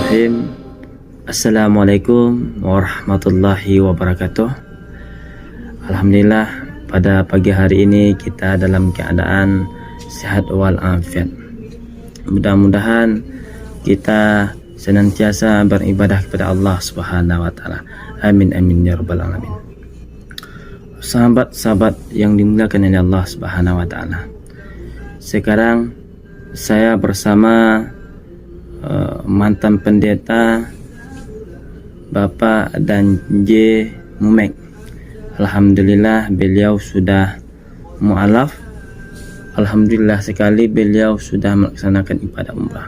Bismillahirrahmanirrahim. Assalamualaikum warahmatullahi wabarakatuh. Alhamdulillah, pada pagi hari ini kita dalam keadaan sehat walafiat. Mudah-mudahan kita senantiasa beribadah kepada Allah Subhanahu wa taala. Amin amin ya rabbal alamin. Sahabat-sahabat yang dimuliakan oleh Allah Subhanahu wa taala. Sekarang saya bersama mantan pendeta Bapak dan J. Mumek. Alhamdulillah beliau sudah mu'alaf. Alhamdulillah sekali beliau sudah melaksanakan ibadah umrah.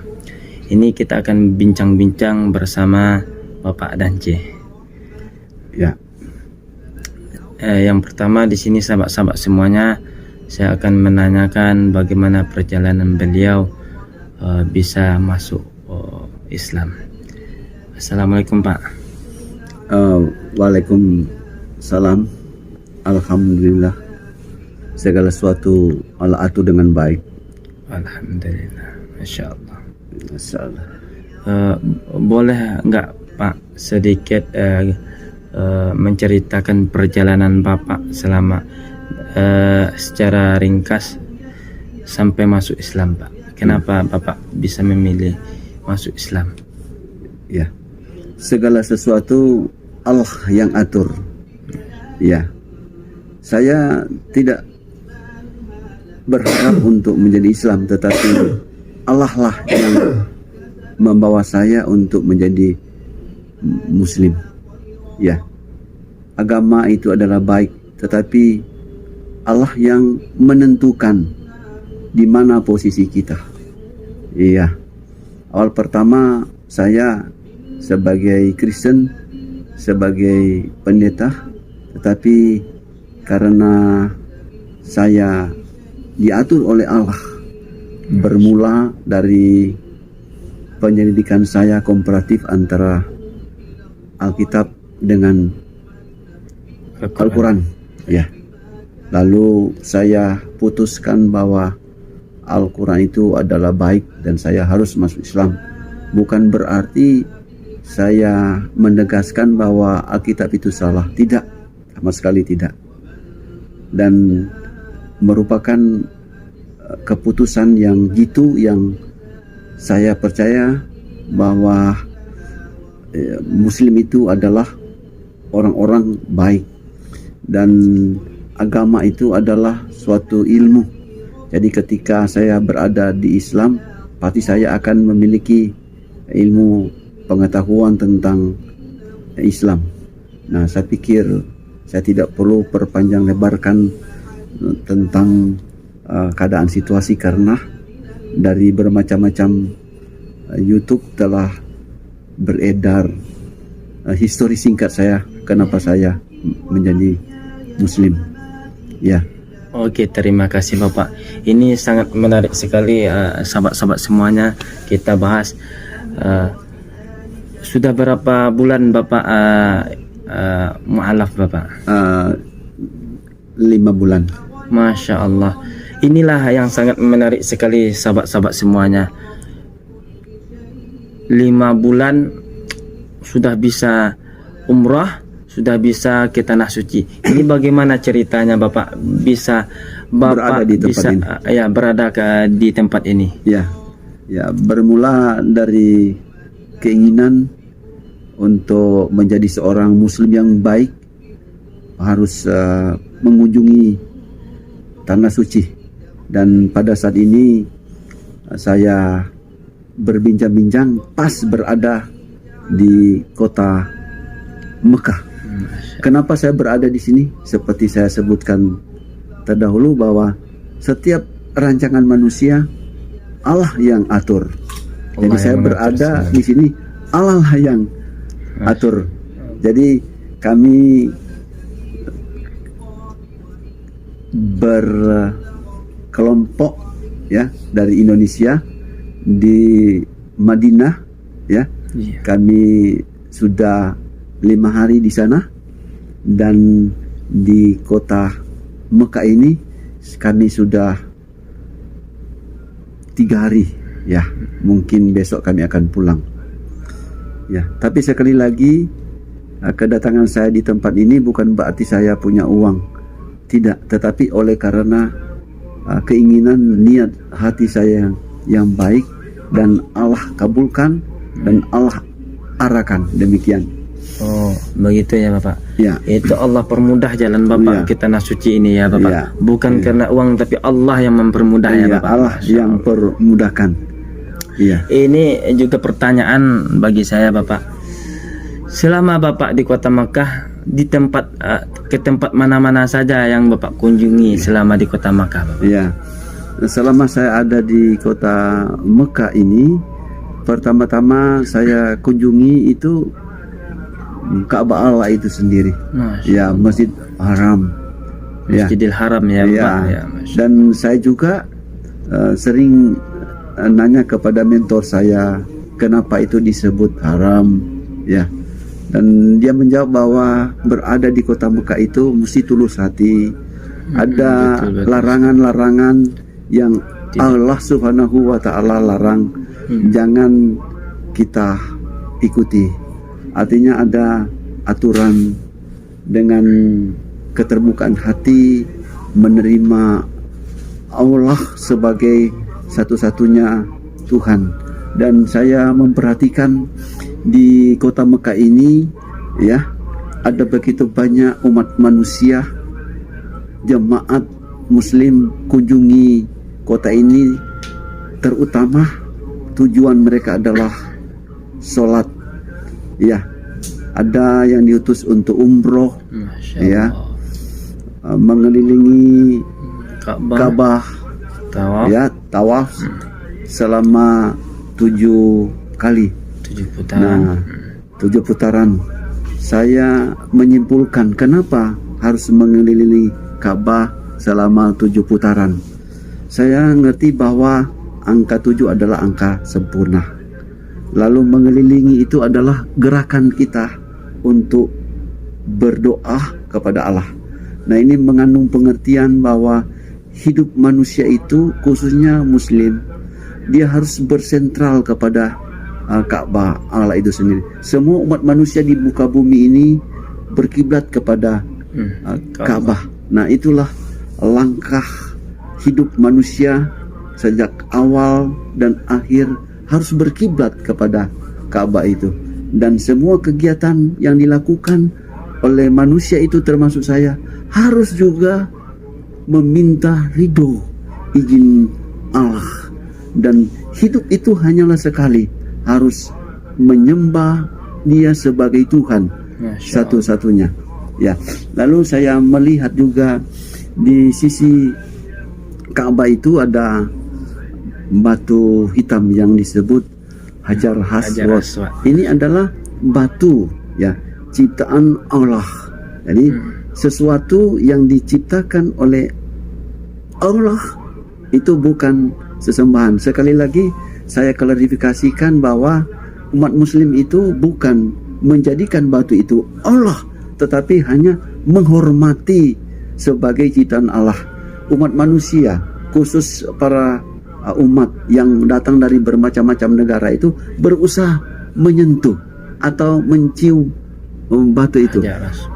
Ini kita akan bincang-bincang bersama Bapak dan J. Ya. Yang pertama di sini sahabat-sahabat semuanya, saya akan menanyakan bagaimana perjalanan beliau bisa masuk Islam. Assalamualaikum Pak. Waalaikumsalam. Alhamdulillah segala sesuatu Allah atur dengan baik. Alhamdulillah, Masya Allah. Masya Allah. Boleh enggak Pak sedikit menceritakan perjalanan Bapak selama secara ringkas sampai masuk Islam Pak? Kenapa Bapak bisa memilih masuk Islam? Ya, segala sesuatu Allah yang atur. Ya, saya tidak berharap untuk menjadi Islam, tetapi Allah lah yang membawa saya untuk menjadi Muslim. Ya, agama itu adalah baik, tetapi Allah yang menentukan di mana posisi kita. Iya, awal pertama saya sebagai Kristen, sebagai pendeta, tetapi karena saya diatur oleh Allah, bermula dari penyelidikan saya komparatif antara Alkitab dengan Al-Quran. Ya, lalu saya putuskan bahwa Al-Quran itu adalah baik dan saya harus masuk Islam. Bukan berarti saya menegaskan bahwa Alkitab itu salah. Tidak, sama sekali tidak. Dan merupakan keputusan yang jitu, yang saya percaya bahwa Muslim itu adalah orang-orang baik. Dan agama itu adalah suatu ilmu. Jadi ketika saya berada di Islam, pasti saya akan memiliki ilmu pengetahuan tentang Islam. Nah, saya pikir saya tidak perlu perpanjang lebarkan tentang keadaan situasi, karena dari bermacam-macam YouTube telah beredar histori singkat saya kenapa saya menjadi Muslim. Ya. Oke, terima kasih Bapak. Ini sangat menarik sekali, sahabat-sahabat semuanya. Kita bahas sudah berapa bulan Bapak mu'alaf Bapak? 5 bulan. Masya Allah. Inilah yang sangat menarik sekali sahabat-sahabat semuanya. 5 bulan sudah bisa umrah, sudah bisa ke tanah suci. Ini bagaimana ceritanya Bapak bisa Bapak berada di tempat bisa ini? Berada di tempat ini? Ya, bermula dari keinginan untuk menjadi seorang Muslim yang baik, harus mengunjungi tanah suci. Dan pada saat ini saya berbincang-bincang pas berada di kota Mekah. Kenapa saya berada di sini? Seperti saya sebutkan terdahulu bahwa setiap rancangan manusia Allah yang atur. Jadi saya berada di sini, Allah lah yang atur. Jadi kami berkelompok ya dari Indonesia di Madinah ya. Kami sudah 5 hari di sana, dan di kota Mekah ini kami sudah 3 hari ya. Mungkin besok kami akan pulang. Ya, tapi sekali lagi kedatangan saya di tempat ini bukan berarti saya punya uang. Tidak, tetapi oleh karena keinginan niat hati saya yang baik dan Allah kabulkan dan Allah arahkan demikian. Oh, begitu ya Bapak. Ya. Itu Allah permudah jalan Bapak Ya. kita nasuci ini ya Bapak. Ya. Bukan karena uang tapi Allah yang mempermudah ya Ya, Bapak. Allah Masya yang Allah. permudahkan. Iya. Ini juga pertanyaan bagi saya Bapak. Selama Bapak di kota Makkah, di tempat ke tempat mana-mana saja yang Bapak kunjungi selama di kota Makkah Bapak? Ya. Selama saya ada di kota Mekah ini, pertama-tama saya kunjungi itu Ka'bah Allah itu sendiri. Masya Ya, Masjid Haram. Ya. Masjidil Haram ya Bapak. Ya. Ya, Masya Dan saya juga sering nanya kepada mentor saya kenapa itu disebut haram, ya. Dan dia menjawab bahwa berada di kota Mekah itu mesti tulus hati. Ada betul. larangan-larangan yang Allah Subhanahu wa taala larang, jangan kita ikuti. Artinya ada aturan dengan keterbukaan hati menerima Allah sebagai satu-satunya Tuhan. Dan saya memperhatikan di kota Mekah ini, ya, ada begitu banyak umat manusia, jemaat muslim kunjungi kota ini, terutama tujuan mereka adalah sholat. Ya, ada yang diutus untuk umroh, Masya ya, Allah. mengelilingi Ka'bah, Ka'bah, tawaf, ya, tawaf selama 7 kali. 7 putaran. Nah, 7 putaran. Saya menyimpulkan kenapa harus mengelilingi Ka'bah selama 7 putaran. Saya ngerti bahwa angka 7 adalah angka sempurna. Lalu mengelilingi itu adalah gerakan kita untuk berdoa kepada Allah. Nah, ini mengandung pengertian bahwa hidup manusia itu, khususnya muslim, dia harus bersentral kepada Ka'bah Allah itu sendiri. Semua umat manusia di muka bumi ini berkiblat kepada Ka'bah. Nah, itulah langkah hidup manusia sejak awal dan akhir harus berkiblat kepada Ka'bah itu. Dan semua kegiatan yang dilakukan oleh manusia itu termasuk saya harus juga meminta ridho izin Allah. Dan hidup itu hanyalah sekali, harus menyembah Dia sebagai Tuhan satu-satunya. Ya, lalu saya melihat juga di sisi Ka'bah itu ada batu hitam yang disebut Hajar Aswad. Ini adalah batu, ya, ciptaan Allah. Jadi sesuatu yang diciptakan oleh Allah itu bukan sesembahan. Sekali lagi saya klarifikasikan bahwa umat muslim itu bukan menjadikan batu itu Allah, tetapi hanya menghormati sebagai ciptaan Allah. Umat manusia, khusus para umat yang datang dari bermacam-macam negara itu berusaha menyentuh atau mencium batu itu.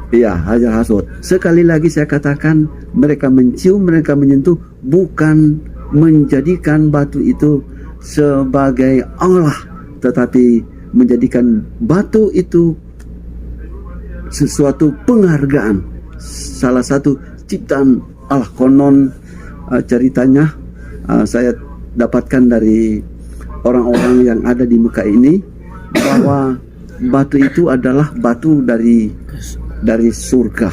Iya, Hajar Aswad. Sekali lagi saya katakan, mereka mencium, mereka menyentuh, bukan menjadikan batu itu sebagai Allah, tetapi menjadikan batu itu sesuatu penghargaan, salah satu ciptaan Allah. Konon ceritanya saya dapatkan dari orang-orang yang ada di Mekah ini bahwa batu itu adalah batu dari surga,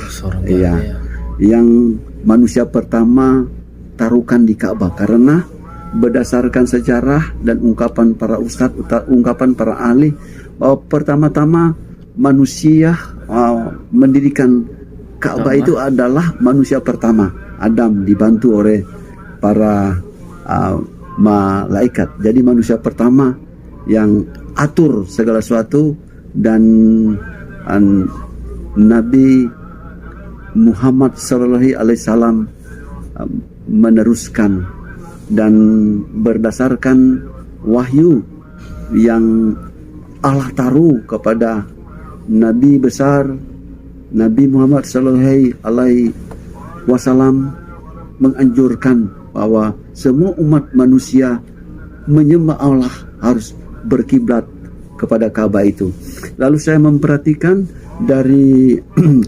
ya, yang manusia pertama taruhkan di Ka'bah, karena berdasarkan sejarah dan ungkapan para ustadz, ungkapan para ahli, bahwa pertama-tama manusia mendirikan Ka'bah itu adalah manusia pertama, Adam, dibantu oleh para malaikat. Jadi manusia pertama yang atur segala sesuatu, dan Nabi Muhammad SAW meneruskan, dan berdasarkan wahyu yang Allah taruh kepada Nabi besar Nabi Muhammad Sallallahu Alaihi Wasallam menganjurkan bahwa semua umat manusia menyembah Allah harus berkiblat kepada Ka'bah itu. Lalu saya memperhatikan dari 8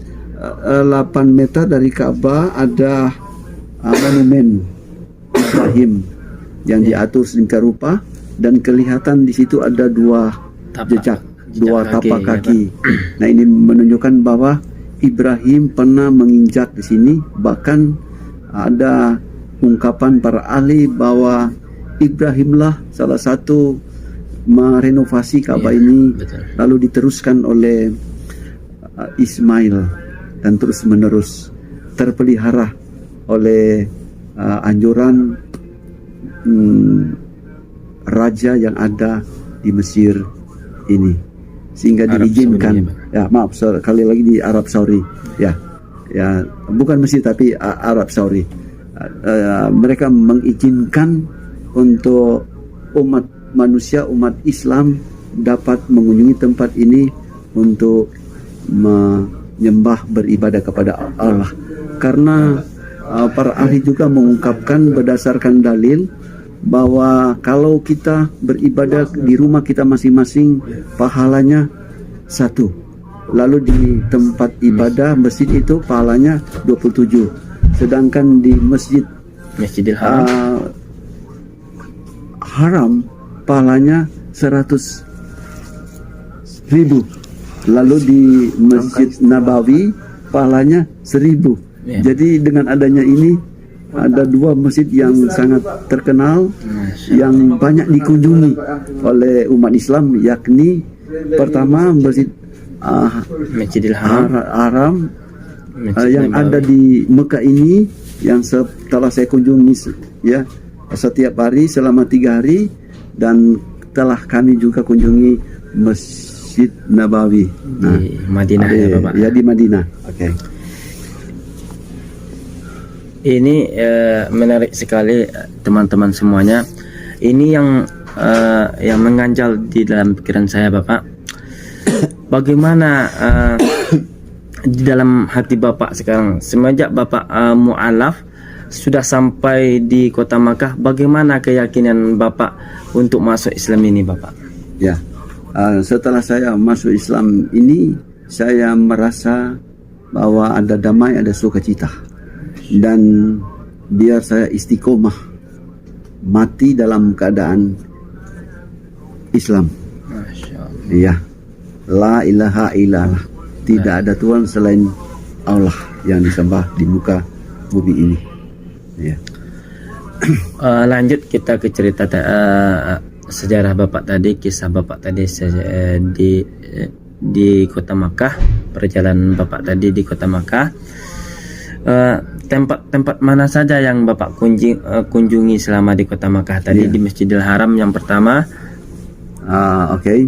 meter dari Ka'bah ada monumen Ibrahim yang diatur sedemikian rupa, dan kelihatan di situ ada dua dua tapak kaki. Nah, ini menunjukkan bahwa Ibrahim pernah menginjak di sini. Bahkan ada ungkapan para ahli bahwa Ibrahimlah salah satu merenovasi Ka'bah ini, betul. lalu diteruskan oleh Ismail dan terus menerus terpelihara oleh anjuran raja yang ada di Mesir ini, sehingga Arab diizinkan Saudi, ya maaf sekali lagi di Arab Saudi ya bukan Mesir tapi Arab Saudi. Mereka mengizinkan untuk umat manusia, umat Islam dapat mengunjungi tempat ini untuk menyembah, beribadah kepada Allah. Karena para ahli juga mengungkapkan berdasarkan dalil bahwa kalau kita beribadah di rumah kita masing-masing pahalanya 1, lalu di tempat ibadah masjid itu pahalanya 27, sedangkan di Masjidil Haram haram pahalanya 100.000, lalu di Masjid Nabawi pahalanya 1.000. Ya. Jadi dengan adanya ini ada 2 masjid yang sangat terkenal yang banyak dikunjungi oleh umat Islam, yakni pertama Masjid Masjidil Haram, Haram Masjid yang Nabawi. ada di Mekah ini, yang setelah saya kunjungi ya setiap hari selama 3 hari, dan telah kami juga kunjungi Masjid Nabawi Di Madinah ya Bapak. ya di Madinah. Oke. Ini menarik sekali teman-teman semuanya. Ini yang mengganjal di dalam pikiran saya Bapak. Bagaimana di dalam hati Bapak sekarang semenjak Bapak mu'alaf sudah sampai di kota Makkah, bagaimana keyakinan Bapak untuk masuk Islam ini Bapak? Ya, setelah saya masuk Islam ini, saya merasa bahwa ada damai, ada sukacita, dan biar saya istiqomah mati dalam keadaan Islam. Masya Allah. Ya, la ilaha illallah, tidak ada Tuhan selain Allah yang disembah di muka bumi ini. Ya. Lanjut kita ke cerita sejarah Bapak tadi, kisah Bapak tadi di kota Makkah, perjalanan Bapak tadi di kota Makkah. Tempat mana saja yang Bapak kunjungi selama di kota Makkah tadi? Di Masjidil Haram yang pertama. Oke.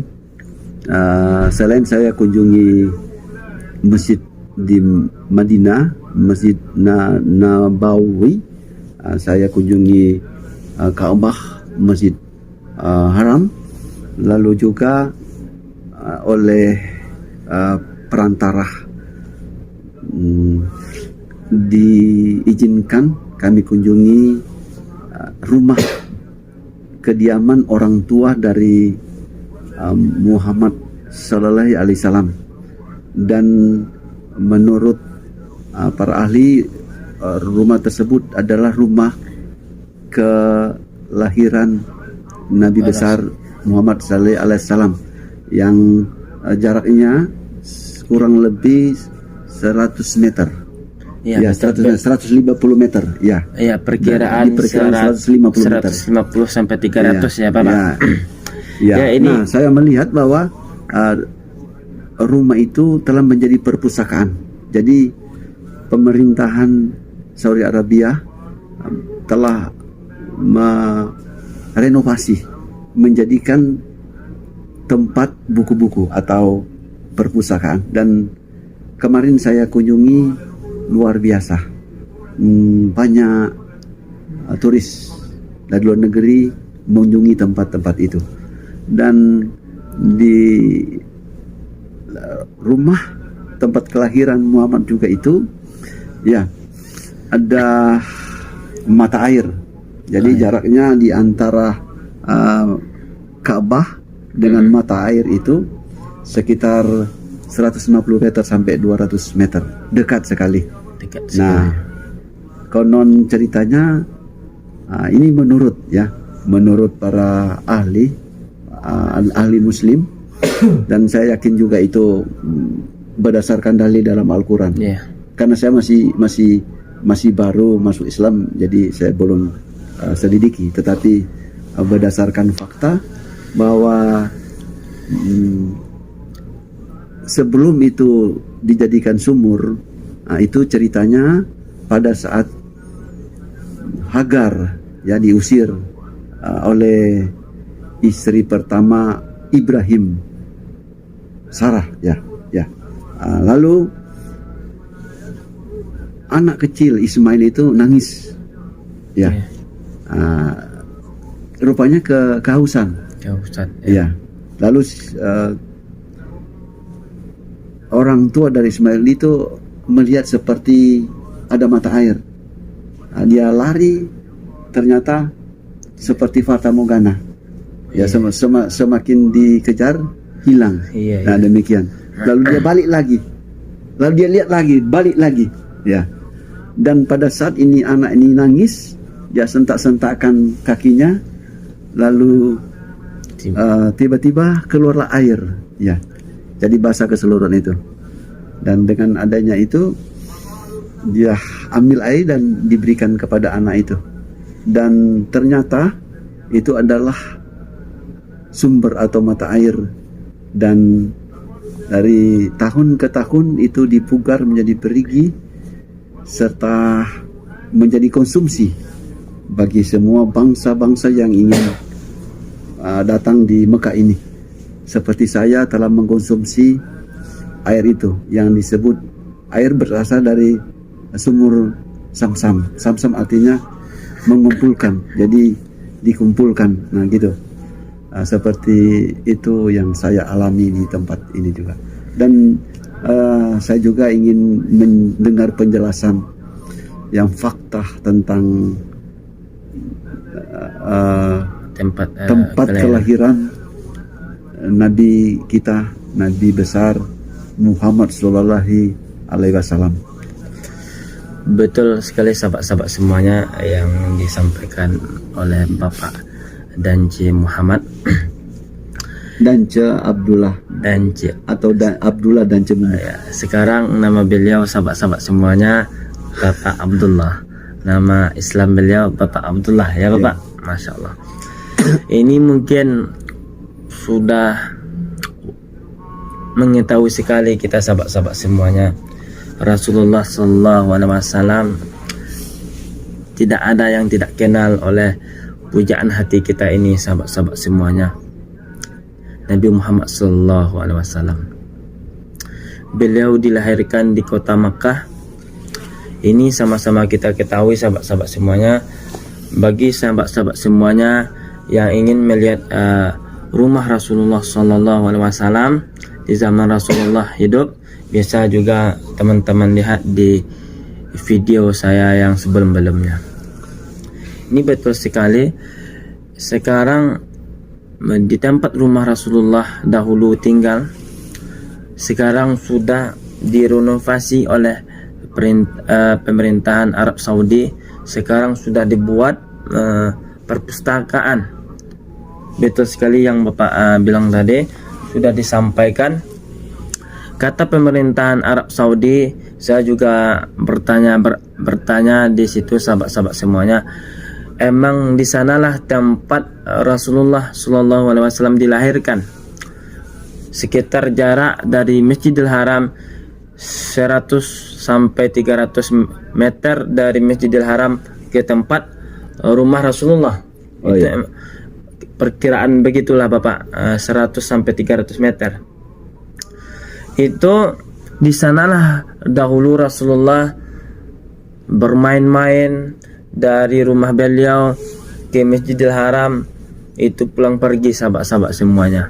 Selain saya kunjungi masjid di Madinah, Masjid Nabawi, saya kunjungi Ka'bah, Masjid Haram, lalu juga oleh perantara diizinkan kami kunjungi rumah kediaman orang tua dari Muhammad Sallallahu Alaihi Wasallam, dan menurut para ahli rumah tersebut adalah rumah kelahiran Nabi besar Muhammad Sallallahu Alaihi Wasallam, yang jaraknya kurang lebih 100 meter. Ya, 150 meter. Ya. Ya, perkiraan 150 meter. 150 sampai 300 ya, Bapak. Ya, ini. Nah, saya melihat bahwa rumah itu telah menjadi perpustakaan. Jadi pemerintahan Saudi Arabia telah merenovasi, menjadikan tempat buku-buku atau perpustakaan. Dan kemarin saya kunjungi, luar biasa, banyak turis dari luar negeri mengunjungi tempat-tempat itu, dan di rumah tempat kelahiran Muhammad juga itu, ya, ada mata air. Jadi jaraknya di antara Ka'bah dengan mata air itu sekitar 150 meter sampai 200 meter, dekat sekali. Dekat sekali. Nah, konon ceritanya ini menurut para ahli Muslim, dan saya yakin juga itu berdasarkan dalil dalam Al-Quran. Karena saya masih baru masuk Islam, jadi saya belum selidiki, tetapi berdasarkan fakta bahwa sebelum itu dijadikan sumur, itu ceritanya pada saat Hagar ya diusir oleh istri pertama Ibrahim, Sarah, ya. Lalu anak kecil Ismail itu nangis, ya. Rupanya kehausan. Ya. Lalu orang tua dari Ismail itu melihat seperti ada mata air. Dia lari, ternyata seperti fata morgana. Ya, semakin dikejar hilang. Nah, demikian. Lalu dia balik lagi. Lalu dia lihat lagi, balik lagi. Ya. Dan pada saat ini anak ini nangis, dia sentak-sentakkan kakinya, lalu tiba-tiba keluarlah air. Ya. Jadi basah keseluruhan itu. Dan dengan adanya itu, dia ambil air dan diberikan kepada anak itu. Dan ternyata itu adalah sumber atau mata air, dan dari tahun ke tahun itu dipugar menjadi perigi serta menjadi konsumsi bagi semua bangsa-bangsa yang ingin datang di Mekah ini. Seperti saya telah mengkonsumsi air itu yang disebut air berasal dari sumur Samsam. Samsam artinya mengumpulkan, jadi dikumpulkan. Nah, gitu. Seperti itu yang saya alami di tempat ini juga. Dan saya juga ingin mendengar penjelasan yang fakta tentang tempat kelahiran Nabi kita, Nabi besar Muhammad Sallallahu Alaihi Wasallam. Betul sekali sahabat-sahabat semuanya yang disampaikan oleh Bapak Dance Muhammad Dance Abdullah Dance atau Abdullah Dance Muhammad. Ya, sekarang nama beliau sahabat-sahabat semuanya Bapak Abdullah. Nama Islam beliau Bapak Abdullah, ya Bapak. Masya Allah. Ini mungkin sudah mengetahui sekali kita sahabat-sahabat semuanya, Rasulullah Sallallahu Alaihi Wasallam tidak ada yang tidak kenal oleh pujaan hati kita ini sahabat-sahabat semuanya. Nabi Muhammad Sallallahu Alaihi Wasallam, beliau dilahirkan di kota Makkah. Ini sama-sama kita ketahui sahabat-sahabat semuanya. Bagi sahabat-sahabat semuanya yang ingin melihat rumah Rasulullah Sallallahu Alaihi Wasallam di zaman Rasulullah hidup, bisa juga teman-teman lihat di video saya yang sebelum-belumnya. Ini betul sekali. Sekarang di tempat rumah Rasulullah dahulu tinggal, sekarang sudah direnovasi oleh pemerintahan Arab Saudi. Sekarang sudah dibuat perpustakaan. Betul sekali yang Bapak bilang tadi, sudah disampaikan. Kata pemerintahan Arab Saudi, saya juga bertanya di situ sahabat-sahabat semuanya, emang di sanalah tempat Rasulullah Sallallahu Alaihi Wasallam dilahirkan. Sekitar jarak dari Masjidil Haram 100 sampai 300 meter dari Masjidil Haram ke tempat rumah Rasulullah. Perkiraan begitulah Bapak, 100 sampai 300 meter. Itu di sanalah dahulu Rasulullah bermain-main dari rumah beliau ke Masjidil Haram, itu pulang pergi sahabat-sahabat semuanya.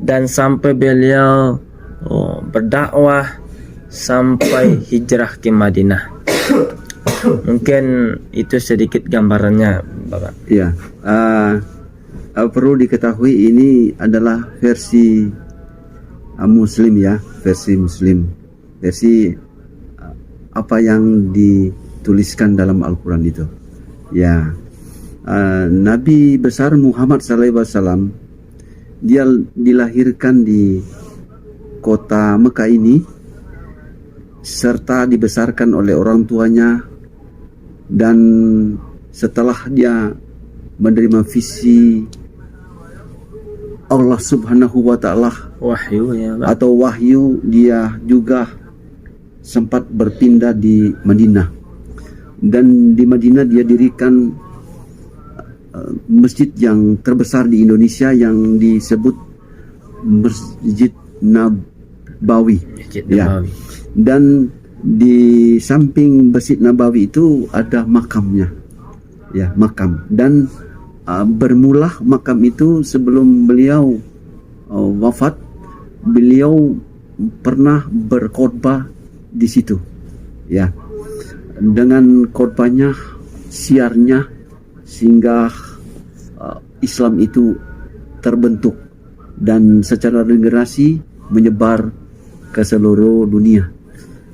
dan sampai beliau berdakwah sampai hijrah ke Madinah. Mungkin itu sedikit gambarannya, Bapak. Ya, perlu diketahui ini adalah versi Muslim ya, versi Muslim, versi apa yang dituliskan dalam Al-Quran itu. Ya, Nabi besar Muhammad SAW dia dilahirkan di kota Mekah ini serta dibesarkan oleh orang tuanya, dan setelah dia menerima visi Allah Subhanahu wa Ta'ala, Wahyu ya, Pak. atau wahyu, dia juga sempat berpindah di Madinah, dan di Madinah dia dirikan masjid yang terbesar di Indonesia yang disebut Masjid Nabawi. Masjid Ya. Nabawi. Dan di samping Masjid Nabawi itu ada makamnya, ya, makam. Dan bermula makam itu sebelum beliau wafat, beliau pernah berkhotbah di situ, ya, dengan khotbahnya, siarnya, sehingga Islam itu terbentuk dan secara generasi menyebar ke seluruh dunia.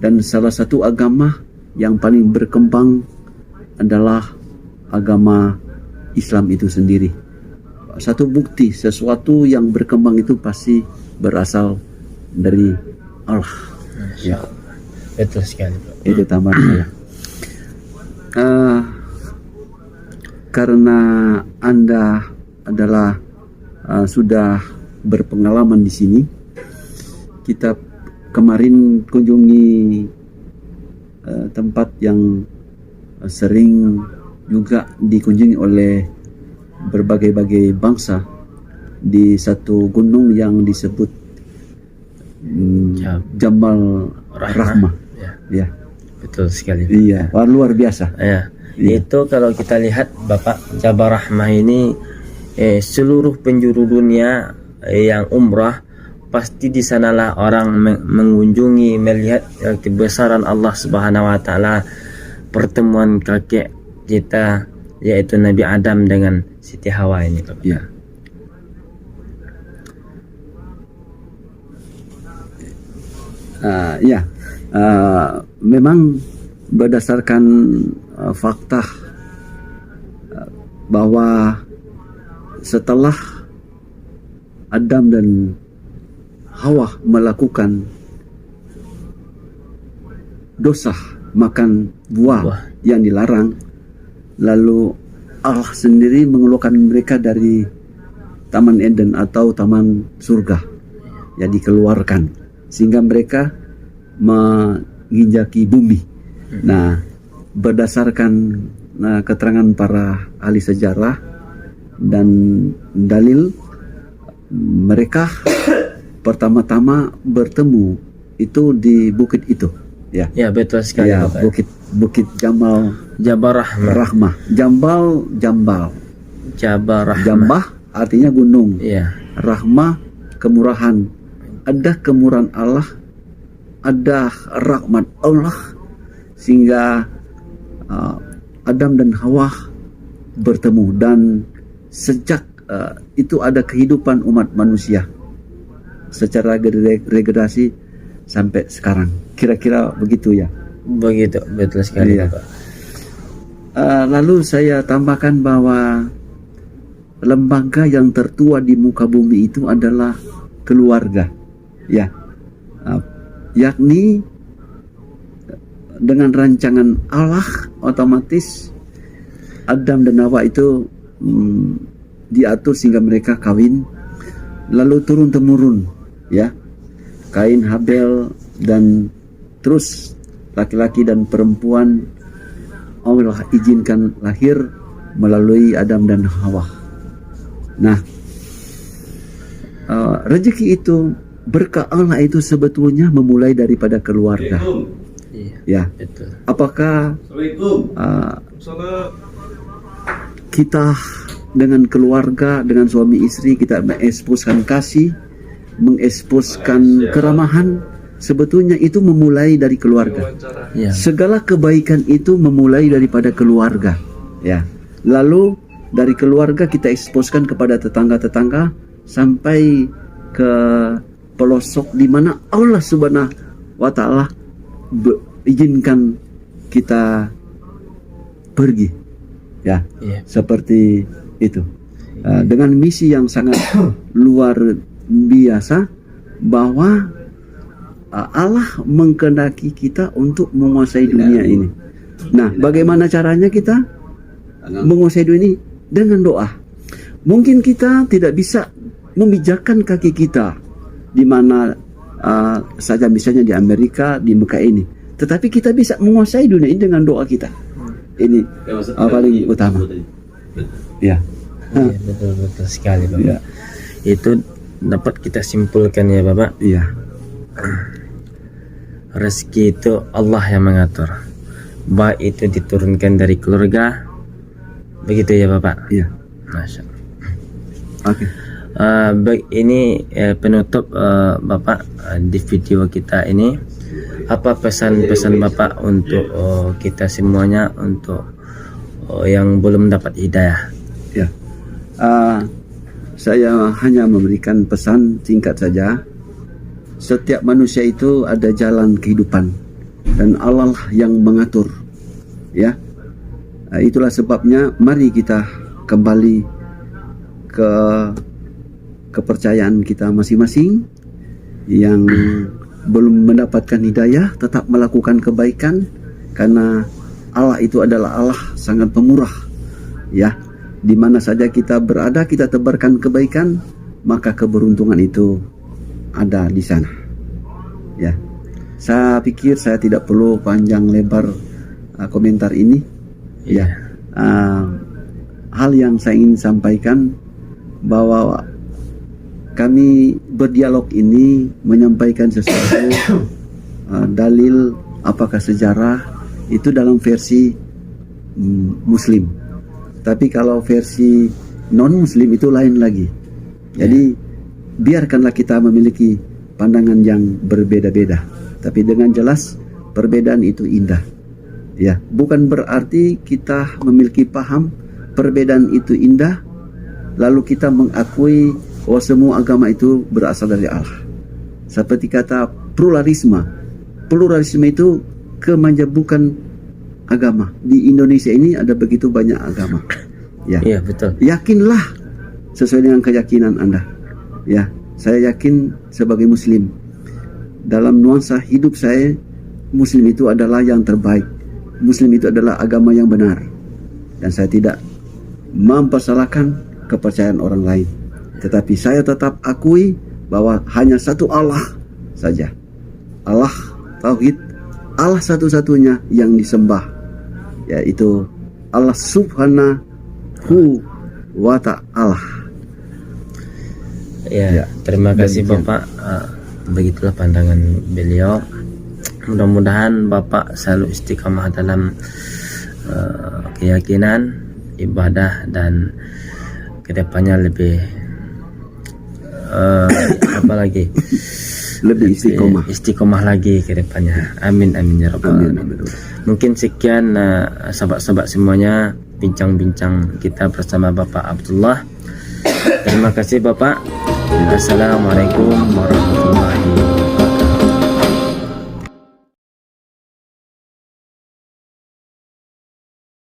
Dan salah satu agama yang paling berkembang adalah agama Islam itu sendiri. Satu bukti sesuatu yang berkembang itu pasti berasal dari Allah. Ya, Betul sekali, Pak. itu tambahan saya. Karena Anda adalah sudah berpengalaman di sini, kita kemarin kunjungi tempat yang sering juga dikunjungi oleh berbagai-bagai bangsa di satu gunung yang disebut Jabal Rahmah. Ya, Ya, betul sekali. iya, luar biasa. Ya, Iya. itu kalau kita lihat, Bapak, Jabal Rahmah ini seluruh penjuru dunia yang umrah pasti di sanalah orang mengunjungi, melihat kebesaran Allah Subhanahu wa Ta'ala, pertemuan kakek kita yaitu Nabi Adam dengan Siti Hawa ini, Bapak. Ya. Memang berdasarkan fakta bahwa setelah Adam dan Hawa melakukan dosa makan buah yang dilarang, lalu Allah sendiri mengeluarkan mereka dari Taman Eden atau Taman Surga, ya, dikeluarkan sehingga mereka menginjaki bumi. Nah, berdasarkan keterangan para ahli sejarah dan dalil, mereka pertama-tama bertemu itu di bukit itu, ya. Ya, betul sekali, Ya, Bapak. bukit Jabal Jabal Rahmah. Rahmah. Jambal. Jabal Rahmah. Jambah artinya gunung. Iya. Rahmah kemurahan. Ada kemurahan Allah, ada rahmat Allah, sehingga Adam dan Hawa bertemu, dan sejak itu ada kehidupan umat manusia secara regenerasi sampai sekarang. Kira-kira begitu ya. Begitu, betul sekali, Iya. Bapak. Lalu saya tambahkan bahwa lembaga yang tertua di muka bumi itu adalah keluarga, ya, yakni dengan rancangan Allah otomatis Adam dan Hawa itu diatur sehingga mereka kawin, lalu turun temurun, ya, Kain, Habel, dan terus laki-laki dan perempuan Allah izinkan lahir melalui Adam dan Hawa. Nah, rezeki itu, berkah Allah itu sebetulnya memulai daripada keluarga. Iya, Ya, betul. apakah kita dengan keluarga, dengan suami istri kita mengeksposkan kasih, mengeksposkan keramahan, sebetulnya itu memulai dari keluarga. Ya. Segala kebaikan itu memulai daripada keluarga, ya. Lalu dari keluarga kita eksposkan kepada tetangga-tetangga sampai ke pelosok di mana Allah Subhanahu wa taala izinkan kita pergi, ya. Iya. Seperti itu. Dengan misi yang sangat luar biasa, bahwa Allah mengkehendaki kita untuk menguasai dunia ini. Nah, bagaimana caranya kita menguasai dunia ini? Dengan doa. Mungkin kita tidak bisa memijakkan kaki kita di mana saja, misalnya di Amerika, di Mekah ini, tetapi kita bisa menguasai dunia ini dengan doa kita. Ini paling utama. Ya. Iya, betul sekali Bapak. Ya. Itu dapat kita simpulkan ya Bapak. Iya. Rezeki itu Allah yang mengatur. Baik itu diturunkan dari keluarga, begitu ya Bapak. Iya. Masya Allah. Oke. Baik, ini penutup Bapak di video kita ini. Apa pesan-pesan Bapak untuk kita semuanya, untuk yang belum dapat hidayah? Ya. Saya hanya memberikan pesan singkat saja. Setiap manusia itu ada jalan kehidupan dan Allah yang mengatur. Ya. Itulah sebabnya mari kita kembali ke kepercayaan kita masing-masing. Yang belum mendapatkan hidayah tetap melakukan kebaikan, karena Allah itu adalah Allah sangat pemurah. Ya. Di mana saja kita berada, kita tebarkan kebaikan, maka keberuntungan itu ada di sana. Ya, saya pikir saya tidak perlu panjang lebar komentar ini. Ya, hal yang saya ingin sampaikan bahwa kami berdialog ini menyampaikan sesuatu dalil, apakah sejarah itu dalam versi Muslim. Tapi kalau versi non-Muslim itu lain lagi. Jadi biarkanlah kita memiliki pandangan yang berbeda-beda, tapi dengan jelas perbedaan itu indah. Ya, bukan berarti kita memiliki paham perbedaan itu indah, lalu kita mengakui bahwa semua agama itu berasal dari Allah. Seperti kata pluralisme. Pluralisme itu kemanjabukan agama. Di Indonesia ini ada begitu banyak agama. Ya. Iya, betul. Yakinlah sesuai dengan keyakinan Anda. Ya, saya yakin sebagai Muslim, dalam nuansa hidup saya, Muslim itu adalah yang terbaik. Muslim itu adalah agama yang benar. Dan saya tidak mempersalahkan kepercayaan orang lain. Tetapi saya tetap akui bahwa hanya satu Allah saja. Allah Tauhid, Allah satu-satunya yang disembah, yaitu Allah Subhanahu wa ta'ala. Ya, terima kasih Bapak. Begitulah pandangan beliau. Mudah-mudahan Bapak selalu istiqamah dalam keyakinan, ibadah, dan kedepannya lebih apa lagi? Lebih istiqomah lagi ke depannya. Amin amin ya rabbal alamin. Mungkin sekian sahabat-sahabat semuanya bincang-bincang kita bersama Bapak Abdullah. Terima kasih Bapak. Assalamualaikum warahmatullahi